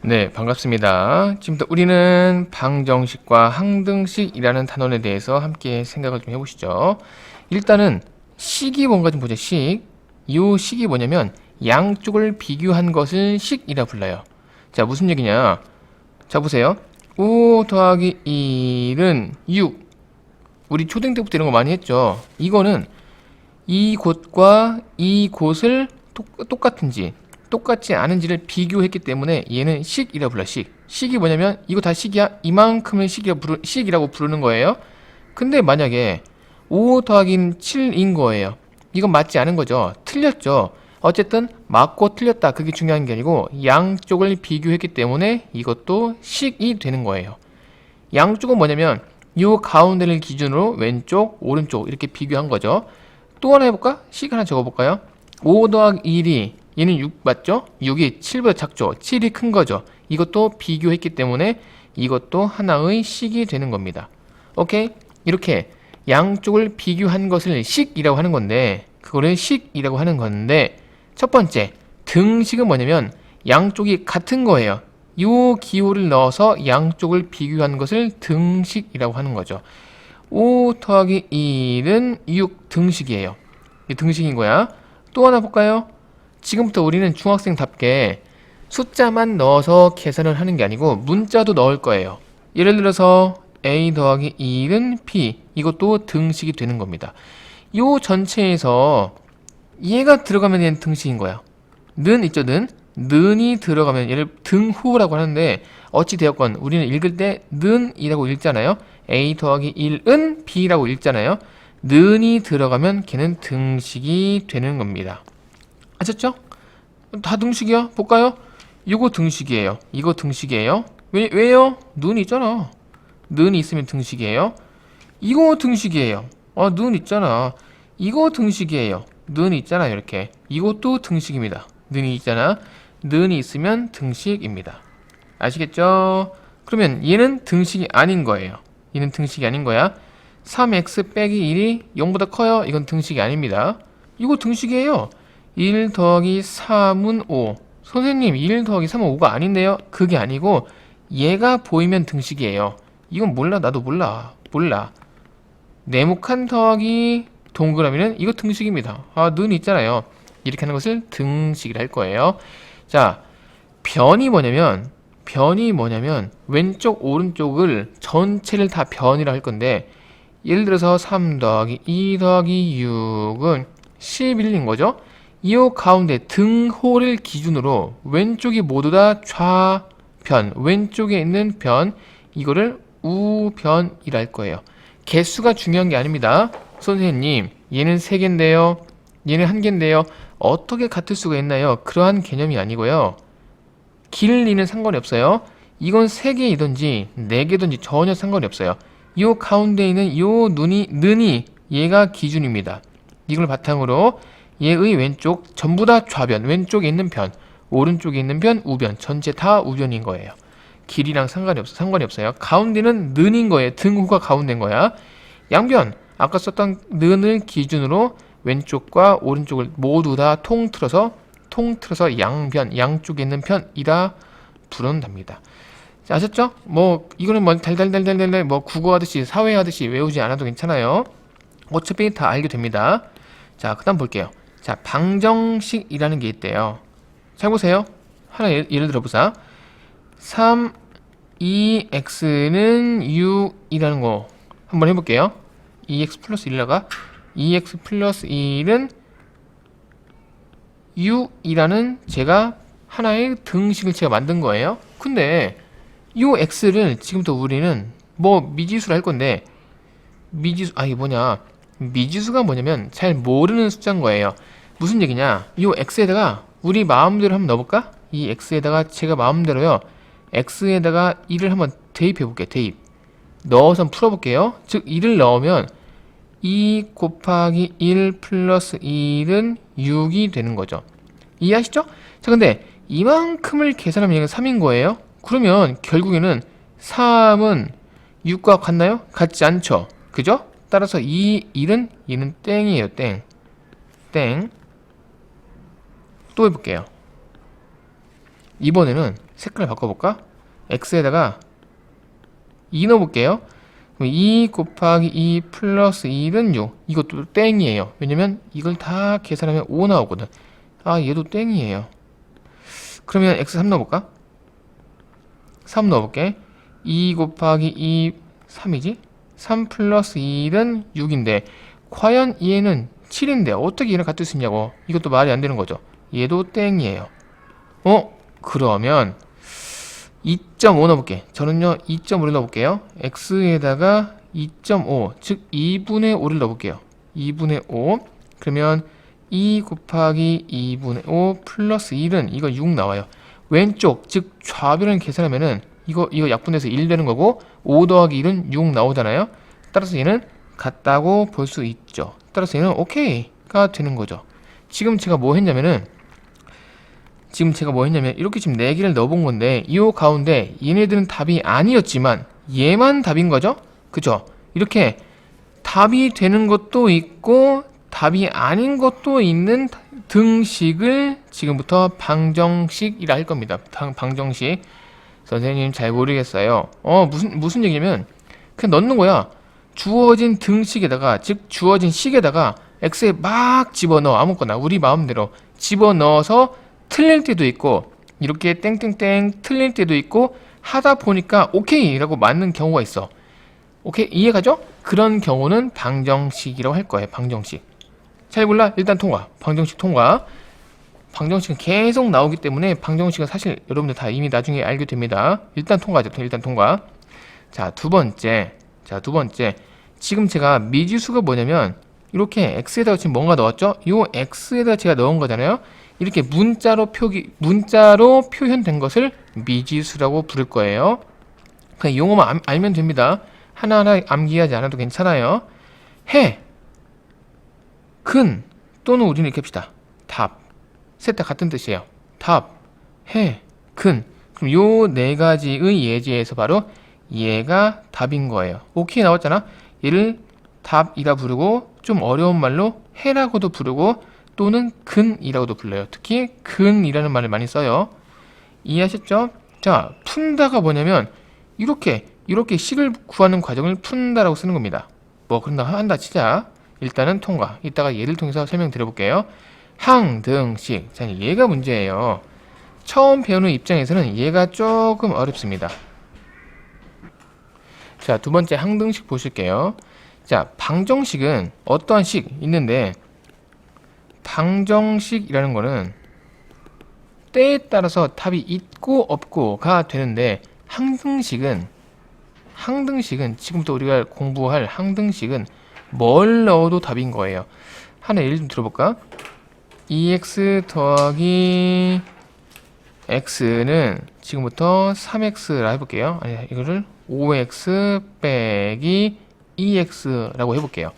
네, 반갑습니다. 지금부터 우리는 방정식과 항등식이라는 단원에 대해서 함께 생각을 좀 해보시죠. 일단은 식이 뭔가 좀 보죠. 식. 이 식이 뭐냐면 양쪽을 비교한 것을 식이라 불러요. 자, 무슨 얘기냐? 자, 보세요. 5 더하기 1은 6. 우리 초등 때부터 이런 거 많이 했죠. 이거는 이 곳과 이 곳을 똑같은지 똑같지 않은지를 비교했기 때문에 얘는 식이라 불러. 식이 뭐냐면 이거 다 식이야? 이만큼을 식이라고 부르는 거예요. 근데 만약에 5 더하기 7인 거예요. 이건 맞지 않은 거죠. 틀렸죠. 어쨌든 맞고 틀렸다, 그게 중요한 게 아니고 양쪽을 비교했기 때문에 이것도 식이 되는 거예요. 양쪽은 뭐냐면 이 가운데를 기준으로 왼쪽 오른쪽 이렇게 비교한 거죠. 또 하나 해볼까? 식 하나 적어볼까요? 5 더하기 1이 얘는 6 맞죠? 6이 7보다 작죠? 7이 큰 거죠? 이것도 비교했기 때문에 이것도 하나의 식이 되는 겁니다. 오케이? 이렇게 양쪽을 비교한 것을 식이라고 하는 건데, 그거를 식이라고 하는 건데, 첫 번째 등식은 뭐냐면 양쪽이 같은 거예요. 요 기호를 넣어서 양쪽을 비교한 것을 등식이라고 하는 거죠. 5 더하기 1은 6 등식이에요. 이 등식인 거야. 또 하나 볼까요? 지금부터 우리는 중학생답게 숫자만 넣어서 계산을 하는 게 아니고 문자도 넣을 거예요. 예를 들어서 a 더하기 1은 p, 이것도 등식이 되는 겁니다. 이 전체에서 얘가 들어가면 얘는 등식인 거야. 는 있죠, 는이 들어가면 얘를 등후라고 하는데 어찌 되었건 우리는 읽을 때 는이라고 읽잖아요. a 더하기 1은 b라고 읽잖아요. 는이 들어가면 걔는 등식이 되는 겁니다. 아셨죠? 다 등식이야. 볼까요? 이거 등식이에요. 이거 등식이에요. 왜요? 는 있잖아. 는이 있으면 등식이에요. 이거 등식이에요. 는 있잖아. 이거 등식이에요. 는 있잖아. 이렇게. 이것도 등식입니다. 는이 있잖아. 는이 있으면 등식입니다. 아시겠죠? 그러면 얘는 등식이 아닌 거예요. 얘는 등식이 아닌 거야. 3x 빼기 1이 0보다 커요. 이건 등식이 아닙니다. 이거 등식이에요. 1 더하기 3은 5. 선생님, 1 더하기 3은 5가 아닌데요? 그게 아니고 얘가 보이면 등식이에요. 이건 몰라. 나도 몰라. 네모칸 더하기 동그라미는 이거 등식입니다. 는 있잖아요. 이렇게 하는 것을 등식이라 할 거예요. 자, 변이 뭐냐면 왼쪽 오른쪽을 전체를 다 변이라 할 건데, 예를 들어서 3 더하기 2 더하기 6은 11인 거죠. 이 가운데 등호를 기준으로 왼쪽이 모두 다 좌변, 왼쪽에 있는 변, 이거를 우변이라 할 거예요. 개수가 중요한 게 아닙니다. 선생님, 얘는 3개인데요, 얘는 1개인데요, 어떻게 같을 수가 있나요? 그러한 개념이 아니고요. 길이는 상관이 없어요. 이건 3개이든지 4개든지 전혀 상관이 없어요. 이 가운데 있는 이 는이 얘가 기준입니다. 이걸 바탕으로 얘의 왼쪽 전부 다 좌변, 왼쪽에 있는 변, 오른쪽에 있는 변, 우변, 전체 다 우변인 거예요. 길이랑 상관이 없어요. 가운데는 는인 거예요. 등호가 가운데인 거야. 양변, 아까 썼던 는을 기준으로 왼쪽과 오른쪽을 모두 다 통틀어서 양변, 양쪽에 있는 편이라 부른답니다. 자, 아셨죠? 이거는 달달달달달 국어 하듯이 사회 하듯이 외우지 않아도 괜찮아요. 어차피 다 알게 됩니다. 자, 그 다음 볼게요. 자, 방정식이라는 게 있대요. 잘 보세요. 하나 예를 들어보자. 2x는 6이라는 거 한번 해볼게요. 2x 플러스 1라가 2x 플러스 1은 6이라는 제가 하나의 등식을 제가 만든 거예요. 근데 이 x를 지금부터 우리는 미지수로 할 건데, 미지수가 뭐냐면 잘 모르는 숫자인 거예요. 무슨 얘기냐? 이 x에다가 우리 마음대로 한번 넣어볼까? 이 x에다가 제가 마음대로요, x에다가 1을 한번 대입해 볼게요. 넣어서 풀어볼게요. 즉 1을 넣으면 2 곱하기 1 플러스 1은 6이 되는 거죠. 이해하시죠? 자, 근데 이만큼을 계산하면 얘가 3인 거예요. 그러면 결국에는 3은 6과 같나요? 같지 않죠? 그죠? 따라서 이 1은 얘는 땡이에요. 땡. 또 해볼게요. 이번에는 색깔 바꿔볼까? x에다가 2 넣어볼게요. 그럼 2 곱하기 2 플러스 1은 6. 이것도 땡이에요. 왜냐면 이걸 다 계산하면 5 나오거든. 아, 얘도 땡이에요. 그러면 x 3 넣어볼까? 3 넣어볼게. 2 곱하기 2 3이지? 3 플러스 1은 6인데 과연 얘는 7인데 어떻게 얘를 갖출 수 있냐고. 이것도 말이 안 되는 거죠. 얘도 땡이에요. 그러면 2.5 넣어볼게. 저는요 2.5를 넣어볼게요. x에다가 2.5 즉 2분의 5를 넣어볼게요. 2분의 5 그러면 2 곱하기 2분의 5 플러스 1은 이거 6 나와요. 왼쪽 즉 좌변을 계산하면은 이거 약분해서 1 되는 거고 5 더하기 1은 6 나오잖아요. 따라서 얘는 같다고 볼 수 있죠. 따라서 얘는 오케이가 되는 거죠. 지금 제가 뭐 했냐면 이렇게 지금 4개를 넣어본 건데 이 가운데 얘네들은 답이 아니었지만 얘만 답인 거죠? 그죠? 이렇게 답이 되는 것도 있고 답이 아닌 것도 있는 등식을 지금부터 방정식이라 할 겁니다. 방정식. 선생님 잘 모르겠어요. 무슨 얘기냐면 그냥 넣는 거야. 주어진 등식에다가 즉 주어진 식에다가 x에 막 집어넣어. 아무거나 우리 마음대로 집어넣어서 틀릴 때도 있고 이렇게 땡땡땡 틀릴 때도 있고 하다 보니까 오케이 라고 맞는 경우가 있어. 오케이 이해가죠? 그런 경우는 방정식이라고 할 거예요. 방정식. 잘 몰라? 일단 통과. 방정식 통과. 방정식은 계속 나오기 때문에 방정식은 사실 여러분들 다 이미 나중에 알게 됩니다. 일단 통과죠. 일단 통과. 자, 두 번째. 지금 제가 미지수가 뭐냐면 이렇게 x에다가 지금 뭔가 넣었죠? 요 x에다가 제가 넣은 거잖아요. 이렇게 문자로 표현된 것을 미지수라고 부를 거예요. 그냥 용어만 알면 됩니다. 하나하나 암기하지 않아도 괜찮아요. 해, 근 또는 우리는 이렇게 합시다. 답. 셋 다 같은 뜻이에요. 답, 해, 근. 그럼 요 네 가지의 예제에서 바로 얘가 답인 거예요. 오케이 나왔잖아. 얘를 답이라 부르고 좀 어려운 말로 해라고도 부르고 또는 근이라고도 불러요. 특히 근이라는 말을 많이 써요. 이해하셨죠? 자, 푼다가 뭐냐면 이렇게 식을 구하는 과정을 푼다라고 쓰는 겁니다. 뭐 그런다 한다 치자. 일단은 통과. 이따가 예를 통해서 설명드려볼게요. 항등식. 자, 얘가 문제예요. 처음 배우는 입장에서는 얘가 조금 어렵습니다. 자, 두 번째 항등식 보실게요. 자, 방정식은 어떠한 식 있는데 방정식이라는 거는 때에 따라서 답이 있고 없고가 되는데 항등식은 지금부터 우리가 공부할 항등식은 뭘 넣어도 답인 거예요. 하나 예를 좀 들어볼까? 2x 더하기 x는 지금부터 3x라 해볼게요. 아니, 이거를 5x 빼기 2x라고 해볼게요.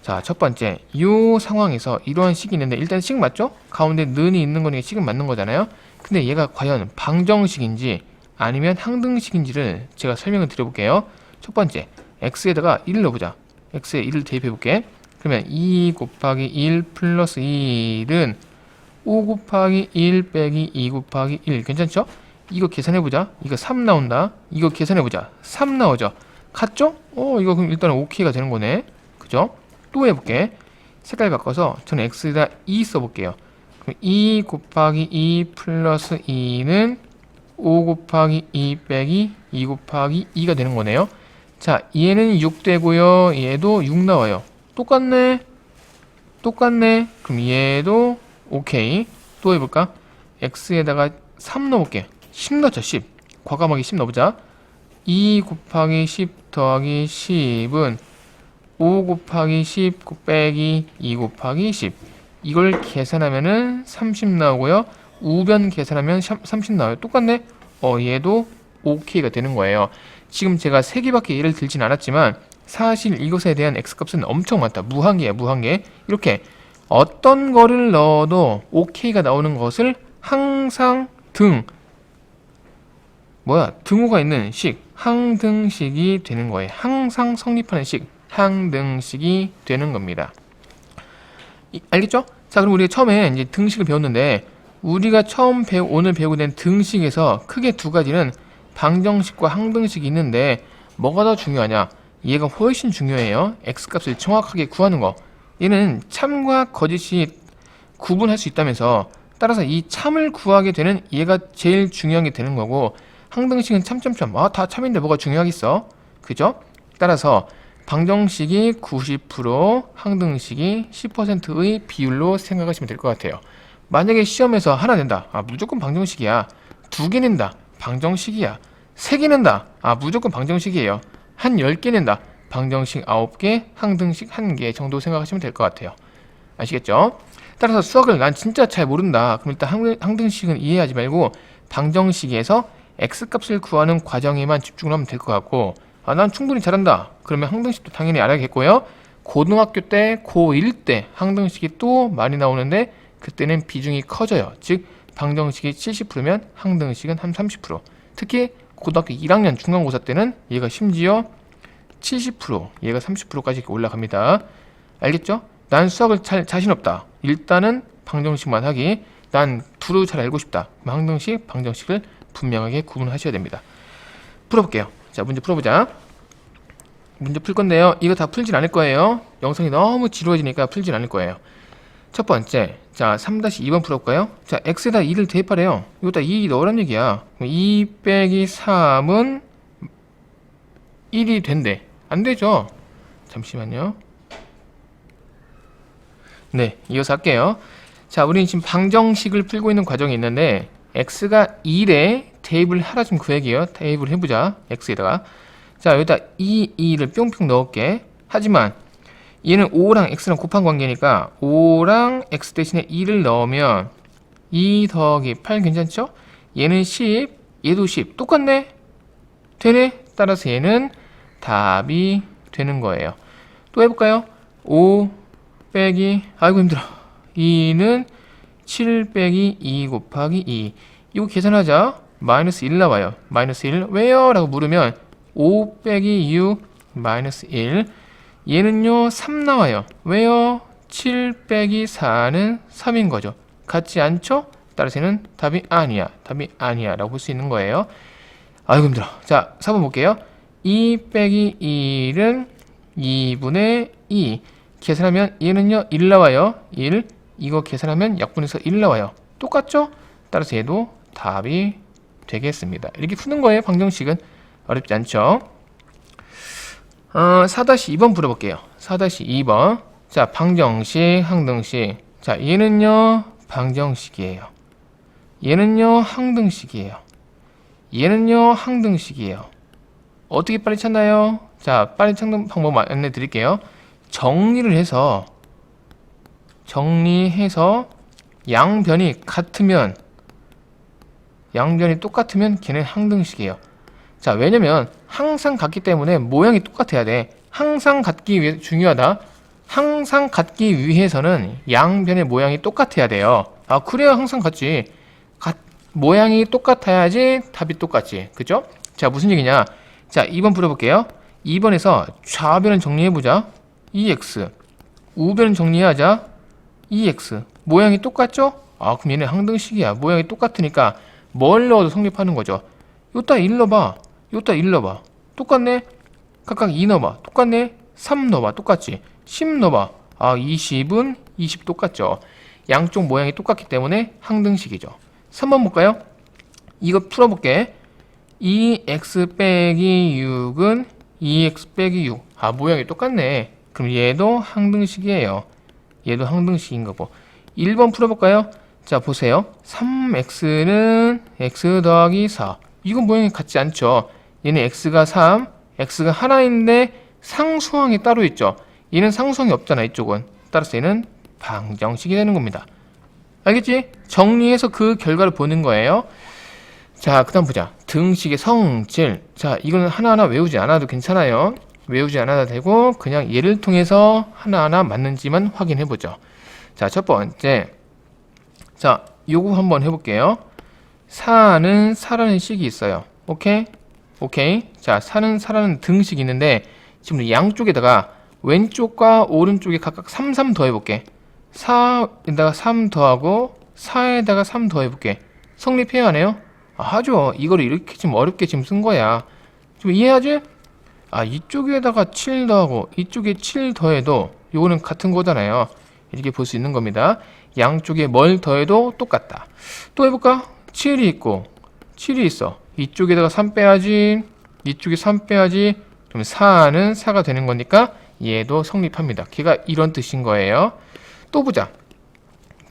자, 첫 번째, 이 상황에서 이러한 식이 있는데 일단 식 맞죠? 가운데 는이 있는 거니까 식은 맞는 거잖아요. 근데 얘가 과연 방정식인지 아니면 항등식인지를 제가 설명을 드려볼게요. 첫 번째, x에다가 1을 넣어보자. x에 1을 대입해볼게. 그러면 2 곱하기 1 플러스 1은 5 곱하기 1 빼기 2 곱하기 1. 괜찮죠? 이거 계산해보자. 이거 3 나온다. 이거 계산해보자. 3 나오죠? 같죠? 이거 그럼 일단 오케이가 되는 거네. 그죠? 또 해볼게. 색깔 바꿔서 저는 x에다 2 써볼게요. 그럼 2 곱하기 2 플러스 2는 5 곱하기 2 빼기 2 곱하기 2가 되는 거네요. 자, 얘는 6 되고요. 얘도 6 나와요. 똑같네. 그럼 얘도 오케이. 또 해볼까? x에다가 3 넣어볼게. 10 넣자. 10. 과감하게 10 넣어보자. 2 곱하기 10 더하기 10은 5 곱하기 10 빼기 2 곱하기 10. 이걸 계산하면은 30 나오고요. 우변 계산하면 30 나와요. 똑같네. 얘도 오케이가 되는 거예요. 지금 제가 3개밖에 예를 들진 않았지만 사실 이것에 대한 x값은 엄청 많다. 무한계야, 무한계. 이렇게 어떤 거를 넣어도 오케이가 나오는 것을 항상 등호가 있는 식, 항등식이 되는 거예요. 항상 성립하는 식, 항등식이 되는 겁니다. 알겠죠? 자, 그럼 우리 처음에 이제 등식을 배웠는데 우리가 오늘 배우게 된 등식에서 크게 두 가지는 방정식과 항등식이 있는데 뭐가 더 중요하냐? 얘가 훨씬 중요해요. x값을 정확하게 구하는 거. 얘는 참과 거짓이 구분할 수 있다면서, 따라서 이 참을 구하게 되는 얘가 제일 중요한 게 되는 거고, 항등식은 참참참, 다 참인데 뭐가 중요하겠어? 그죠? 따라서 방정식이 90%, 항등식이 10%의 비율로 생각하시면 될 것 같아요. 만약에 시험에서 하나 낸다, 무조건 방정식이야. 두 개 낸다, 방정식이야. 세 개 낸다, 무조건 방정식이에요. 한 10개 낸다, 방정식 9개, 항등식 1개 정도 생각하시면 될 것 같아요. 아시겠죠? 따라서 수학을 난 진짜 잘 모른다, 그럼 일단 항등식은 이해하지 말고 방정식에서 x값을 구하는 과정에만 집중을 하면 될 것 같고, 난 충분히 잘한다, 그러면 항등식도 당연히 알아야겠고요. 고등학교 때, 고1 때 항등식이 또 많이 나오는데 그때는 비중이 커져요. 즉 방정식이 70%면 항등식은 한 30%. 특히 고등학교 1학년 중간고사 때는 얘가 심지어 70%, 얘가 30%까지 올라갑니다. 알겠죠? 난 수학을 자신 없다, 일단은 방정식만 하기. 난 두루 잘 알고 싶다, 항등식, 방정식을 분명하게 구분하셔야 됩니다. 풀어볼게요. 자, 문제 풀어보자. 문제 풀 건데요, 이거 다 풀진 않을 거예요. 영상이 너무 지루해지니까 풀진 않을 거예요. 첫 번째, 자 3-2번 풀어볼까요? 자, x에다 2를 대입하래요. 이거다 2 넣으란 얘기야. 2 빼기 3은 1이 된대. 안 되죠? 잠시만요. 네, 이어서 할게요. 자, 우리는 지금 방정식을 풀고 있는 과정이 있는데 x가 1에 대입을 하라 좀 그 얘기예요. 대입을 해보자, x에다가. 자, 여기다 2를 뿅뿅 넣을게. 하지만 얘는 5랑 x랑 곱한 관계니까 5랑 x 대신에 2를 넣으면 2 더하기 8 괜찮죠? 얘는 10, 얘도 10. 똑같네? 되네? 따라서 얘는 답이 되는 거예요. 또 해볼까요? 5 빼기, 아이고 힘들어, 2는 7 빼기 2 곱하기 2. 이거 계산하자. 마이너스 1 나와요. 마이너스 1. 왜요? 라고 물으면 5 빼기 6 마이너스 1. 얘는요 3 나와요. 왜요? 7 빼기 4는 3인 거죠. 같지 않죠? 따라서 얘는 답이 아니야, 답이 아니야 라고 볼 수 있는 거예요. 아이고 힘들어. 자, 4번 볼게요. 2 빼기 1은 2분의 2. 계산하면 얘는요 1 나와요. 1. 이거 계산하면 약분해서 1 나와요. 똑같죠? 따라서 얘도 답이 되겠습니다. 이렇게 푸는 거예요. 방정식은 어렵지 않죠? 4-2번 풀어볼게요. 4-2번. 자, 방정식, 항등식. 자, 얘는요 방정식이에요. 얘는요 항등식이에요. 얘는요 항등식이에요. 어떻게 빨리 찾나요? 자, 빨리 찾는 방법 안내 드릴게요. 정리해서 양변이 똑같으면 걔는 항등식이에요. 자, 왜냐면 항상 같기 때문에 모양이 똑같아야 돼. 항상 같기 위해 중요하다. 항상 같기 위해서는 양변의 모양이 똑같아야 돼요. 그래야 항상 같지. 모양이 똑같아야지 답이 똑같지. 그죠? 자, 무슨 얘기냐? 자, 2번 풀어볼게요. 2번에서 좌변을 정리해보자. 2x. 우변을 정리하자. 2x. 모양이 똑같죠? 그럼 얘는 항등식이야. 모양이 똑같으니까 뭘 넣어도 성립하는 거죠. 요따 1 넣어봐. 요따 1 넣어봐. 똑같네? 각각 2 넣어봐. 똑같네? 3 넣어봐. 똑같지? 10 넣어봐. 20은 20 똑같죠? 양쪽 모양이 똑같기 때문에 항등식이죠. 3번 볼까요? 이거 풀어볼게. 2x 빼기 6은 2x 빼기 6. 모양이 똑같네. 그럼 얘도 항등식이에요. 얘도 항등식인 거고. 1번 풀어볼까요? 자, 보세요. 3x는 x 더하기 4. 이건 모양이 같지 않죠? 얘는 x가 3, x가 하나인데 상수항이 따로 있죠? 얘는 상수항이 없잖아, 이쪽은. 따라서 얘는 방정식이 되는 겁니다. 알겠지? 정리해서 그 결과를 보는 거예요. 자, 그 다음 보자. 등식의 성질. 자, 이거는 하나하나 외우지 않아도 괜찮아요. 외우지 않아도 되고 그냥 예를 통해서 하나하나 맞는지만 확인해보죠. 자, 첫 번째. 자, 요거 한번 해볼게요. 4는 4라는 식이 있어요. 오케이? 자, 4는 4라는 등식이 있는데 지금 양쪽에다가 왼쪽과 오른쪽에 각각 3 더해볼게. 4에다가 3 더하고 4에다가 3 더해볼게. 성립해야 하네요? 아, 하죠. 이거를 이렇게 좀 어렵게 지금 쓴 거야. 좀 이해하지? 아, 이쪽에다가 7 더하고 이쪽에 7 더해도 요거는 같은 거잖아요. 이렇게 볼 수 있는 겁니다. 양쪽에 뭘 더해도 똑같다. 또 해볼까? 7이 있고 7이 있어. 이쪽에다가 3 빼야지. 이쪽에 3 빼야지. 그럼 4는 4가 되는 거니까 얘도 성립합니다. 걔가 이런 뜻인 거예요. 또 보자.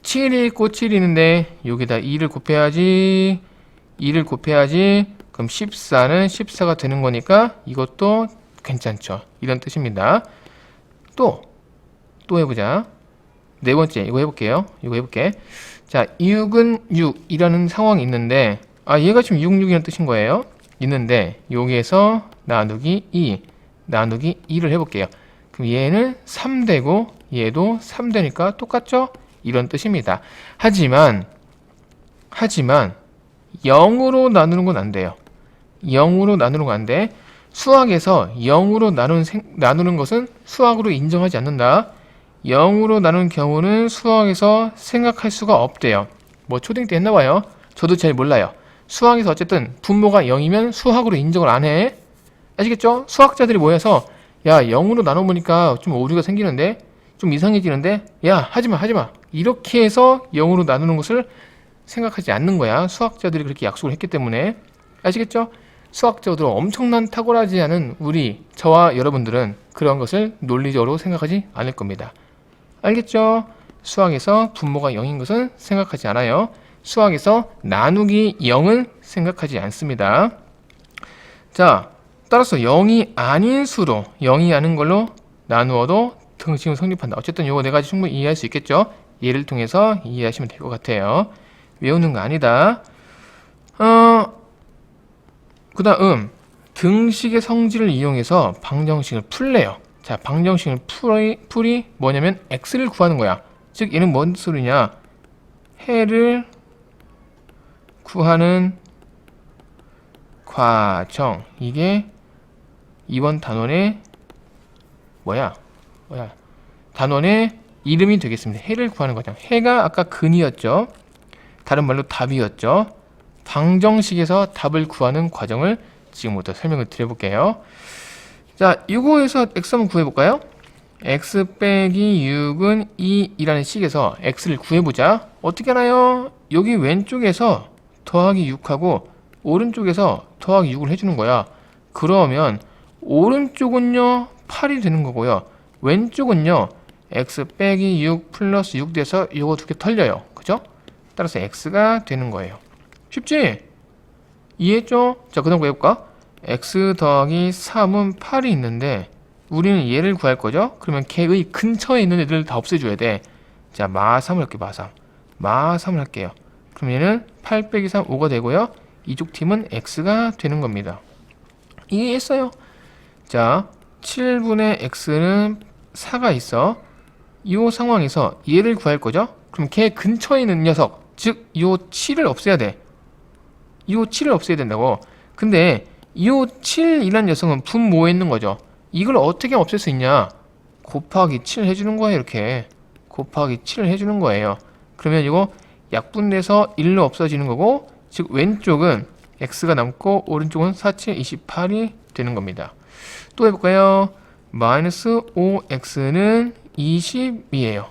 7이 있고 7이 있는데 여기다 2를 곱해야지. 2를 곱해야지. 그럼 14는 14가 되는 거니까 이것도 괜찮죠. 이런 뜻입니다. 또 해보자. 네 번째 이거 해볼게요. 이거 해볼게. 자, 6은 6이라는 상황이 있는데 얘가 지금 6, 6이라는 뜻인 거예요. 있는데 여기에서 나누기 2 나누기 2를 해볼게요. 그럼 얘는 3 되고 얘도 3 되니까 똑같죠? 이런 뜻입니다. 하지만 0으로 나누는 건 안 돼요. 0으로 나누는 건 안 돼. 수학에서 0으로 나누는 것은 수학으로 인정하지 않는다. 0으로 나눈 경우는 수학에서 생각할 수가 없대요. 뭐 초등 때 했나봐요. 저도 잘 몰라요. 수학에서 어쨌든 분모가 0이면 수학으로 인정을 안 해. 아시겠죠? 수학자들이 모여서 야, 0으로 나눠보니까 좀 오류가 생기는데 좀 이상해지는데 야, 하지마 이렇게 해서 0으로 나누는 것을 생각하지 않는 거야. 수학자들이 그렇게 약속을 했기 때문에. 아시겠죠? 수학적으로 엄청난 탁월하지 않은 저와 여러분들은 그런 것을 논리적으로 생각하지 않을 겁니다. 알겠죠? 수학에서 분모가 0인 것은 생각하지 않아요. 수학에서 나누기 0은 생각하지 않습니다. 자, 따라서 0이 아닌 수로 0이 아닌 걸로 나누어도 등식은 성립한다. 어쨌든 이거 네 가지 충분히 이해할 수 있겠죠? 예를 통해서 이해하시면 될 것 같아요. 외우는 거 아니다. 그 다음 등식의 성질을 이용해서 방정식을 풀래요. 자, 방정식을 풀이 뭐냐면 x를 구하는 거야. 즉 얘는 뭔 소리냐? 해를 구하는 과정. 이게 이번 단원의 단원의 이름이 되겠습니다. 해를 구하는 과정. 해가 아까 근이었죠. 다른 말로 답이었죠. 방정식에서 답을 구하는 과정을 지금부터 설명을 드려볼게요. 자, 이거에서 x 한번 구해볼까요? x 빼기 6은 2이라는 식에서 x를 구해보자. 어떻게 하나요? 여기 왼쪽에서 더하기 6하고 오른쪽에서 더하기 6을 해주는 거야. 그러면 오른쪽은요 8이 되는 거고요. 왼쪽은요 x 빼기 6 플러스 6 돼서 이거 두 개 털려요. 그죠? 따라서 x가 되는 거예요. 쉽지? 이해했죠? 자, 그 다음 해볼까? x 더하기 3은 8이 있는데 우리는 얘를 구할 거죠? 그러면 걔의 근처에 있는 애들을 다 없애줘야 돼. 자, 마3을 할게요. 마3을 할게요. 그럼 얘는 8 빼기 3 5가 되고요. 이쪽 팀은 x가 되는 겁니다. 이해했어요? 자, 7분의 x는 4가 있어. 이 상황에서 얘를 구할 거죠? 그럼 걔 근처에 있는 녀석, 즉 이 7을 없애야 돼. 이 7을 없애야 된다고. 근데 이 7이라는 녀석은 분모에 있는 거죠. 이걸 어떻게 없앨 수 있냐? 곱하기 7 해주는 거예요. 이렇게 곱하기 7을 해주는 거예요. 그러면 이거 약분돼서 1로 없어지는 거고, 즉 왼쪽은 x가 남고 오른쪽은 4, 7, 28이 되는 겁니다. 또 해볼까요? 마이너스 5x는 20이에요.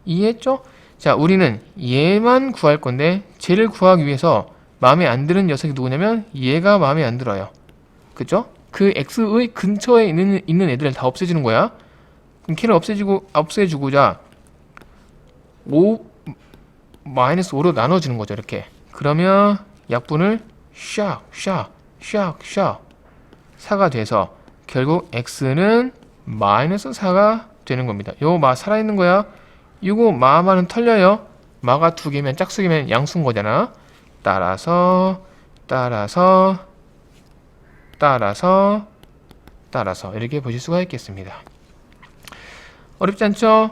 이해했죠? 자, 우리는 얘만 구할 건데 쟤를 구하기 위해서 마음에 안 드는 녀석이 누구냐면 얘가 마음에 안 들어요. 그죠? 그 x의 근처에 있는 애들을 다 없애주는 거야. 그럼 걔를 없애주고자 마이너스 5로 나눠주는 거죠. 이렇게. 그러면 약분을 샥 4가 돼서 결국 x는 마이너스 4가 되는 겁니다. 요 마 살아있는 거야. 이거 마는 털려요. 마가 두 개면 짝수기면 양수인 거잖아. 따라서 이렇게 보실 수가 있겠습니다. 어렵지 않죠?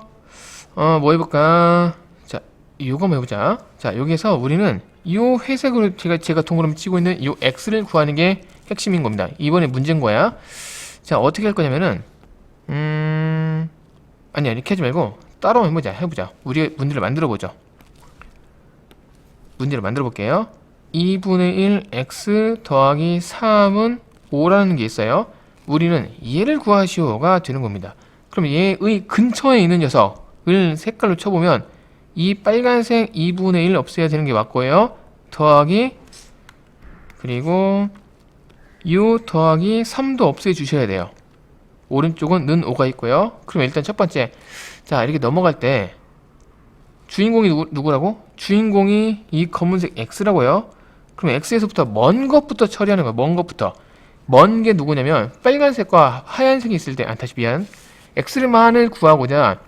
뭐 해볼까? 자, 요거 한번 해보자. 자, 여기에서 우리는 요 회색으로 제가 동그라미 치고 있는 요 x를 구하는 게 핵심인 겁니다. 이번에 문제인 거야. 자, 어떻게 할 거냐면은 아니야, 이렇게 하지 말고 따로 해보자. 우리 문제를 만들어 보죠. 문제를 만들어 볼게요. 2분의 1 x 더하기 3은 5라는 게 있어요. 우리는 얘를 구하시오가 되는 겁니다. 그럼 얘의 근처에 있는 녀석을 색깔로 쳐보면 이 빨간색 2분의 1 없애야 되는 게 맞고요. 더하기 그리고 요 더하기 3도 없애 주셔야 돼요. 오른쪽은 는 5가 있고요. 그럼 일단 첫 번째, 자 이렇게 넘어갈 때 주인공이 누구라고? 주인공이 이 검은색 x라고요. 그럼 x에서부터 먼 것부터 처리하는 거야. 먼 것부터. 먼 게 누구냐면 빨간색과 하얀색이 있을 때, 다시 미안. x만을 구하고자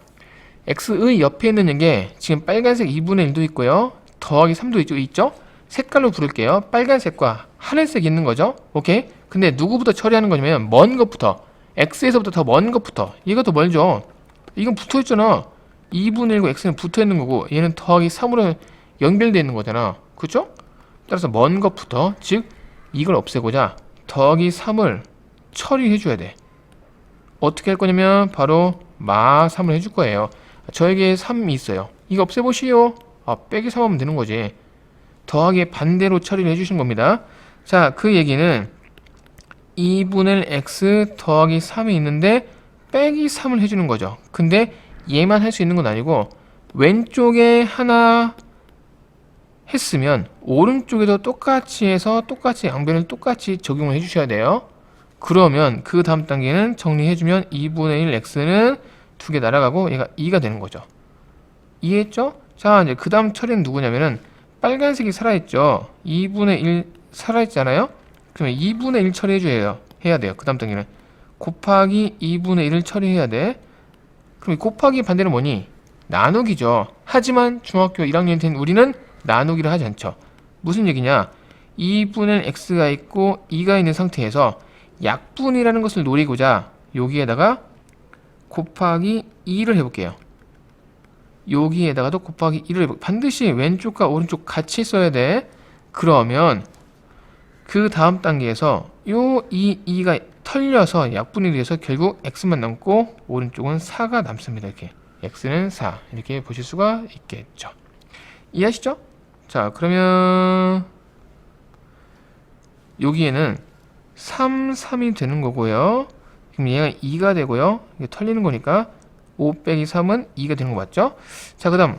x의 옆에 있는 게 지금 빨간색 2분의 1도 있고요. 더하기 3도 있죠? 색깔로 부를게요. 빨간색과 하늘색 있는 거죠. 오케이? 근데 누구부터 처리하는 거냐면 먼 것부터. x에서부터 더 먼 것부터. 얘가 더 멀죠. 이건 붙어 있잖아. 2분의 1과 x는 붙어 있는 거고 얘는 더하기 3으로 연결되어 있는 거잖아. 그쵸? 따라서 먼 것부터, 즉 이걸 없애고자 더하기 3을 처리해 줘야 돼. 어떻게 할 거냐면 바로 마 3을 해줄 거예요. 저에게 3이 있어요. 이거 없애보시오. 빼기 3 하면 되는 거지. 더하기 반대로 처리를 해주신 겁니다. 자, 그 얘기는 2분의 x 더하기 3이 있는데 빼기 3을 해주는 거죠. 근데 얘만 할 수 있는 건 아니고 왼쪽에 하나 했으면 오른쪽에도 똑같이 해서 똑같이 양변을 똑같이 적용을 해주셔야 돼요. 그러면 그 다음 단계는 정리해주면 2분의 1 x는 두 개 날아가고 얘가 2가 되는 거죠. 이해했죠? 자, 이제 그 다음 처리는 누구냐면은 빨간색이 살아있죠. 2분의 1 살아있잖아요. 그러면 2분의 1 처리해줘야 해야 돼요. 그 다음 단계는 곱하기 2분의 1을 처리해야 돼. 그럼 곱하기 반대는 뭐니? 나누기죠. 하지만 중학교 1학년 된 우리는 나누기를 하지 않죠. 무슨 얘기냐? 2분의 x가 있고 2가 있는 상태에서 약분이라는 것을 노리고자 여기에다가 곱하기 2를 해볼게요. 여기에다가도 곱하기 1을 해볼게요. 반드시 왼쪽과 오른쪽 같이 써야 돼. 그러면 그 다음 단계에서 요 2가 털려서 약분이 돼서 결국 x만 남고 오른쪽은 4가 남습니다. 이렇게 x는 4 이렇게 보실 수가 있겠죠. 이해하시죠? 자, 그러면 여기에는 3, 3이 되는 거고요. 그럼 얘가 2가 되고요. 이게 털리는 거니까 5 빼기 3은 2가 되는 거 맞죠? 자, 그 다음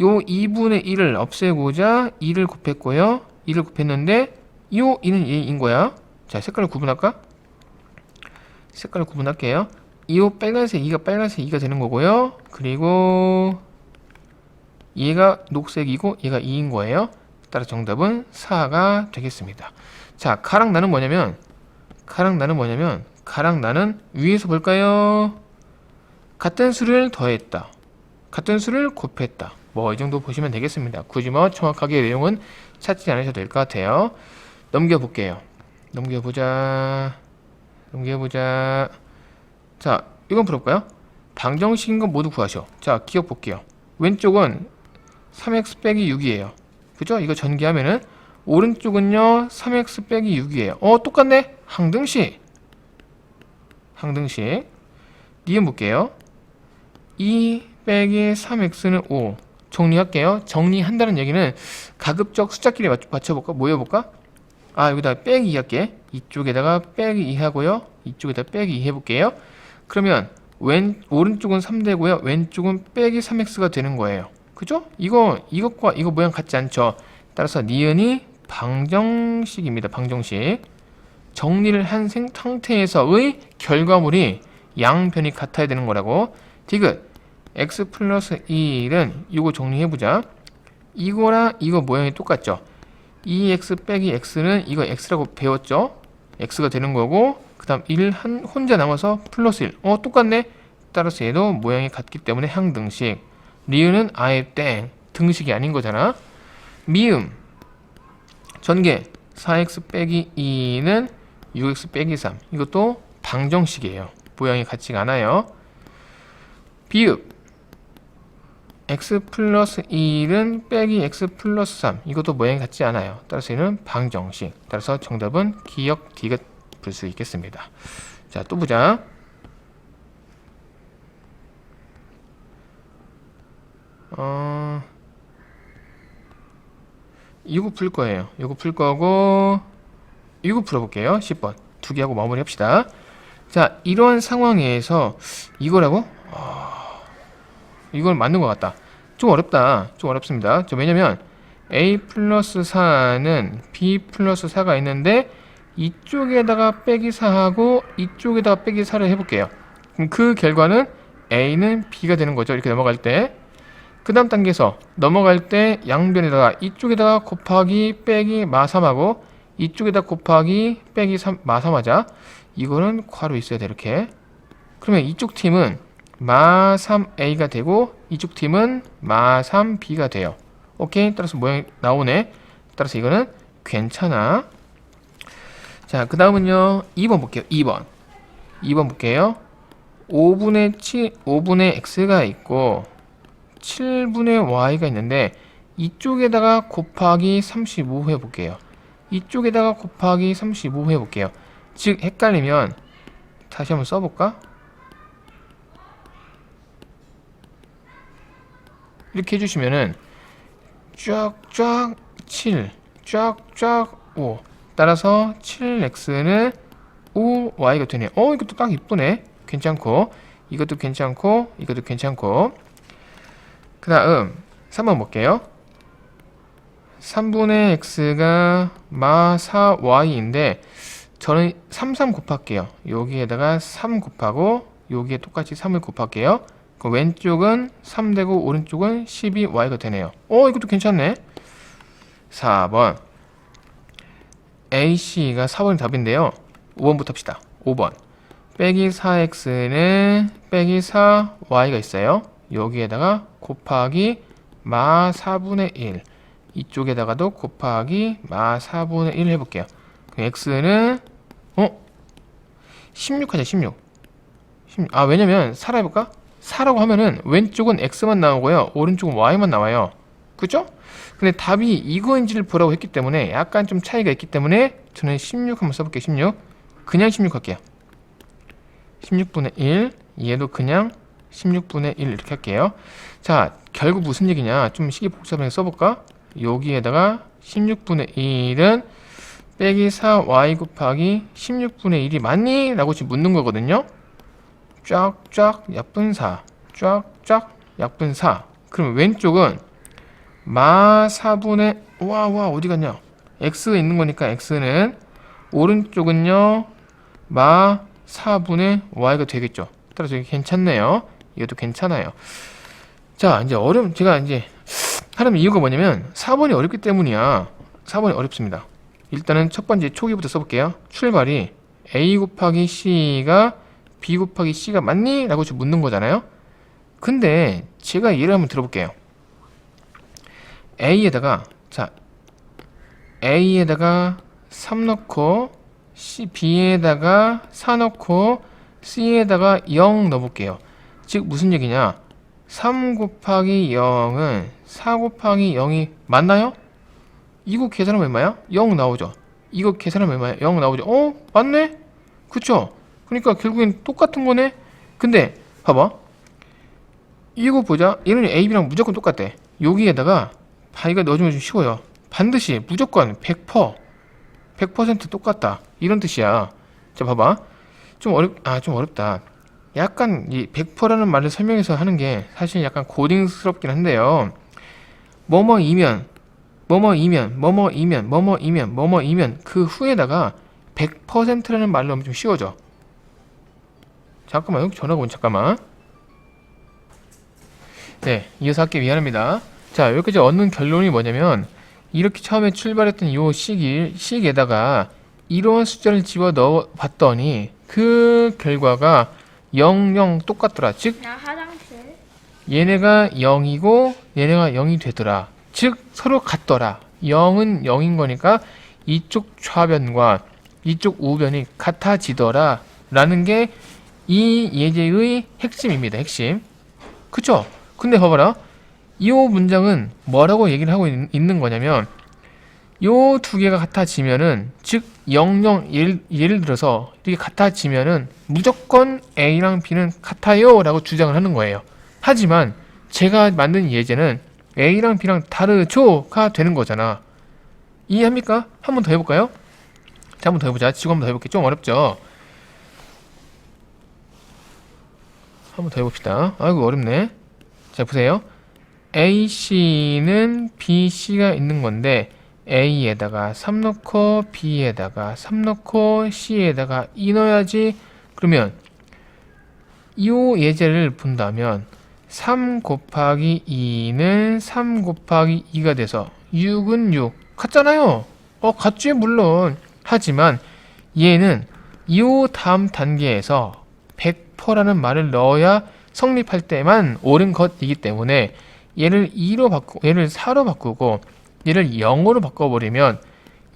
요 2분의 1을 없애고자 2를 곱했고요. 2를 곱했는데 요 2는 얘인 거야. 자, 색깔을 구분할까? 색깔을 구분할게요. 이 빨간색 2가 빨간색 2가 되는 거고요. 그리고 얘가 녹색이고 얘가 2인 거예요. 따라 정답은 4가 되겠습니다. 자, 가랑 나는 뭐냐면 가랑 나는 위에서 볼까요? 같은 수를 더했다. 같은 수를 곱했다. 뭐 이 정도 보시면 되겠습니다. 굳이 뭐 정확하게 내용은 찾지 않으셔도 될 것 같아요. 넘겨볼게요. 넘겨보자. 자, 이건 풀어볼까요? 방정식인 건 모두 구하셔. 자, 기억 볼게요. 왼쪽은 3x 빼기 6이에요. 그죠? 이거 전개하면은 오른쪽은요 3x 빼기 6이에요. 똑같네. 항등식. 니은 볼게요. 2 빼기 3x는 5. 정리할게요. 정리한다는 얘기는 가급적 숫자끼리 맞춰볼까? 모여볼까? 여기다 빼기 2 할게. 이쪽에다가 빼기 2 하고요. 이쪽에다 빼기 2 해볼게요. 그러면 오른쪽은 3 되고요. 왼쪽은 빼기 3x가 되는 거예요. 그죠? 이것과 이거 모양 같지 않죠? 따라서 니은이 방정식입니다. 방정식. 정리를 한 상태에서의 결과물이 양변이 같아야 되는 거라고. 디귿 x 플러스 1은 이거 정리해보자. 이거랑 이거 모양이 똑같죠? 2x 빼기 x는 이거 x라고 배웠죠? x가 되는 거고, 그 다음 1 혼자 남아서 플러스 1. 똑같네? 따라서 얘도 모양이 같기 때문에 항등식. 리은은 아예 땡. 등식이 아닌 거잖아. 미음. 전개. 4x 빼기 2는 6x 빼기 3. 이것도 방정식이에요. 모양이 같지가 않아요. 비읍. x 플러스 1은 빼기 x 플러스 3. 이것도 모양이 같지 않아요. 따라서 얘는 방정식. 따라서 정답은 기역 디귿 불 수 있겠습니다. 자, 또 보자. 이거 풀 거예요. 이거 풀 거고 이거 풀어볼게요. 10번 두 개 하고 마무리 합시다. 자, 이런 상황에서 이거라고? 이건 맞는 것 같다. 좀 어렵다. 좀 어렵습니다. 왜냐면 a 플러스 4는 b 플러스 4가 있는데 이쪽에다가 빼기 4하고 이쪽에다가 빼기 4를 해볼게요. 그럼 그 결과는 a는 b가 되는 거죠. 이렇게 넘어갈 때. 그 다음 단계에서 넘어갈 때 양변에다가 이쪽에다가 곱하기 빼기 마3하고 이쪽에다 곱하기 빼기 3, 마3하자. 이거는 괄호 있어야 돼. 이렇게. 그러면 이쪽 팀은 마3a가 되고 이쪽 팀은 마3b가 돼요. 오케이? 따라서 모양이 나오네. 따라서 이거는 괜찮아. 자, 그 다음은요 2번 볼게요. 2번 볼게요. 5분의 x가 있고 7분의 y가 있는데 이쪽에다가 곱하기 35 해볼게요. 이쪽에다가 곱하기 35 해볼게요. 즉 헷갈리면 다시 한번 써볼까? 이렇게 해주시면은 쫙쫙 7 쫙쫙 5 따라서 7x는 5y가 되네요. 이것도 딱 이쁘네. 괜찮고 이것도 괜찮고 이것도 괜찮고. 그 다음 3번 볼게요. 3분의 x가 마 4y인데 저는 3 곱할게요. 여기에다가 3 곱하고 여기에 똑같이 3을 곱할게요. 그 왼쪽은 3 되고 오른쪽은 12y가 되네요. 이것도 괜찮네. 4번 AC가 4번이 답인데요. 5번부터 합시다. 5번 빼기 4x는 빼기 4y가 있어요. 여기에다가 곱하기 마 4분의 1 이쪽에다가도 곱하기 마 4분의 1 해볼게요. 그럼 x는 16 하자. 16. 왜냐면 4라 해볼까? 4라고 하면은 왼쪽은 x만 나오고요 오른쪽은 y만 나와요. 그죠? 근데 답이 이거인지를 보라고 했기 때문에 약간 좀 차이가 있기 때문에 저는 16 한번 써볼게요. 16 그냥 16 할게요. 16분의 1 얘도 그냥 16분의 1 이렇게 할게요. 자, 결국 무슨 얘기냐, 좀 식이 복잡하게 써볼까? 여기에다가 16분의 1은 빼기 4y 곱하기 16분의 1이 맞니? 라고 지금 묻는 거거든요. 쫙쫙 약분 4 쫙쫙 약분 4. 그럼 왼쪽은 마 4분의 와 어디 갔냐, x가 있는 거니까 x는, 오른쪽은요 마 4분의 y가 되겠죠. 따라서 이게 괜찮네요. 이것도 괜찮아요. 자, 이제 제가 이제 하려면 이유가 뭐냐면 4번이 어렵기 때문이야. 4번이 어렵습니다. 일단은 첫 번째 초기부터 써볼게요. 출발이 a 곱하기 c가 b 곱하기 c가 맞니? 라고 지금 묻는 거잖아요. 근데 제가 예를 한번 들어볼게요. A에다가 3 넣고 B에다가 4 넣고 C에다가 0 넣어볼게요. 즉 무슨 얘기냐, 3 곱하기 0은 4 곱하기 0이 맞나요? 이거 계산하면 얼마야? 0 나오죠. 이거 계산하면 얼마야? 0 나오죠. 맞네? 그쵸? 그러니까 결국엔 똑같은 거네? 근데 봐봐, 이거 보자. 얘는 AB랑 무조건 똑같대. 여기에다가 이거 넣어주면 좀 쉬워요. 반드시 무조건 100% 똑같다, 이런 뜻이야. 자, 봐봐. 좀 어렵다. 약간 이 100%라는 말을 설명해서 하는 게 사실 약간 고딩스럽긴 한데요. 뭐뭐이면 그 후에다가 100%라는 말로 하면 좀 쉬워져. 잠깐만, 여기 전화가 오니, 잠깐만. 네, 이어서 할게. 미안합니다. 자, 여기까지 얻는 결론이 뭐냐면, 이렇게 처음에 출발했던 요 식에다가 이런 숫자를 집어 넣어 봤더니 그 결과가 0, 0 똑같더라. 즉 나 화장실. 얘네가 0이고 얘네가 0이 되더라. 즉 서로 같더라. 0은 0인 거니까 이쪽 좌변과 이쪽 우변이 같아지더라 라는 게 이 예제의 핵심입니다. 핵심. 그쵸? 근데 봐봐라. 이 문장은 뭐라고 얘기를 하고 있는 거냐면, 요 두 개가 같아지면은, 즉 0, 0, 예를 들어서 이렇게 같아지면은 무조건 A랑 B는 같아요 라고 주장을 하는 거예요. 하지만 제가 만든 예제는 A랑 B랑 다르죠가 되는 거잖아. 이해합니까? 한 번 더 해볼까요? 자, 한 번 더 해보자. 지구 한 번 더 해볼게요. 좀 어렵죠? 한 번 더 해봅시다. 아이고 어렵네. 자, 보세요. AC는 BC가 있는 건데 A에다가 3 넣고 B에다가 3 넣고 C에다가 2 넣어야지. 그러면 이 예제를 본다면 3 곱하기 2는 3 곱하기 2가 돼서 6은 6 같잖아요. 같지 물론. 하지만 얘는 이 다음 단계에서 100%라는 말을 넣어야 성립할 때만 옳은 것이기 때문에 얘를 2로 바꾸고 얘를 4로 바꾸고 얘를 0으로 바꿔버리면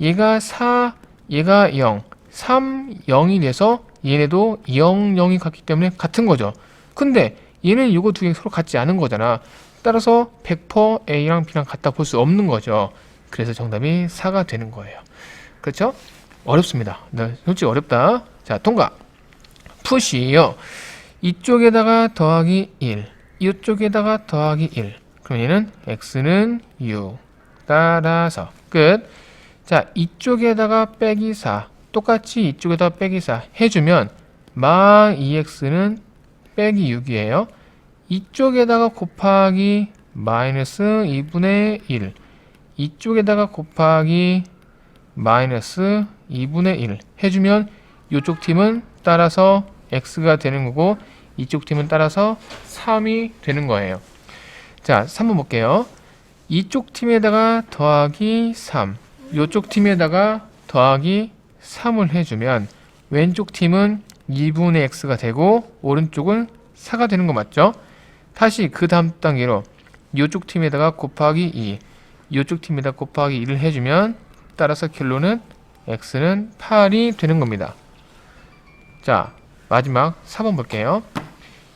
얘가 4, 얘가 0, 3, 0이 돼서 얘네도 0, 0이 같기 때문에 같은 거죠. 근데 얘는 이거 두 개 서로 같지 않은 거잖아. 따라서 100% A랑 B랑 같다 볼 수 없는 거죠. 그래서 정답이 4가 되는 거예요. 그렇죠? 어렵습니다. 네, 솔직히 어렵다. 자, 통과. 푸시요. 이쪽에다가 더하기 1, 이쪽에다가 더하기 1. 그럼 얘는 x는 6. 따라서 끝. 자, 이쪽에다가 빼기 4. 똑같이 이쪽에다가 빼기 4 해주면 마 2x는 빼기 6이에요. 이쪽에다가 곱하기 마이너스 2분의 1. 이쪽에다가 곱하기 마이너스 2분의 1 해주면 이쪽 팀은 따라서 x가 되는 거고 이쪽 팀은 따라서 3이 되는 거예요. 자, 3번 볼게요. 이쪽 팀에다가 더하기 3, 이쪽 팀에다가 더하기 3을 해주면 왼쪽 팀은 2분의 x가 되고 오른쪽은 4가 되는 거 맞죠? 다시 그 다음 단계로 이쪽 팀에다가 곱하기 2, 이쪽 팀에다 곱하기 2를 해주면 따라서 결론은 x는 8이 되는 겁니다. 자, 마지막 4번 볼게요.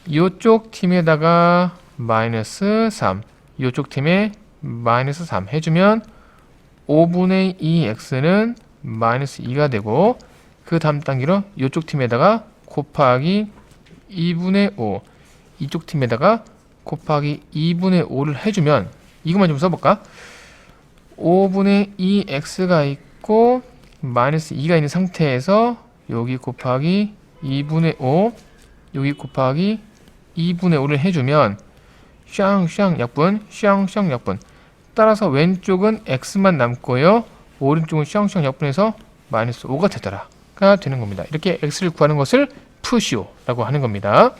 이쪽 팀에다가 마이너스 3, 이쪽 팀에 마이너스 3 해주면 5분의 2 x는 마이너스 2가 되고 그 다음 단계로 이쪽 팀에다가 곱하기 2분의 5, 이쪽 팀에다가 곱하기 2분의 5를 해주면 이것만 좀 써볼까? 5분의 2x가 있고 마이너스 2가 있는 상태에서 여기 곱하기 2분의 5, 여기 곱하기 2분의 5를 해주면 샹샹 약분, 샹샹 약분. 따라서 왼쪽은 x만 남고요. 오른쪽은 샹샹 약분해서 마이너스 5가 되더라가 되는 겁니다. 이렇게 x를 구하는 것을 푸시오라고 하는 겁니다.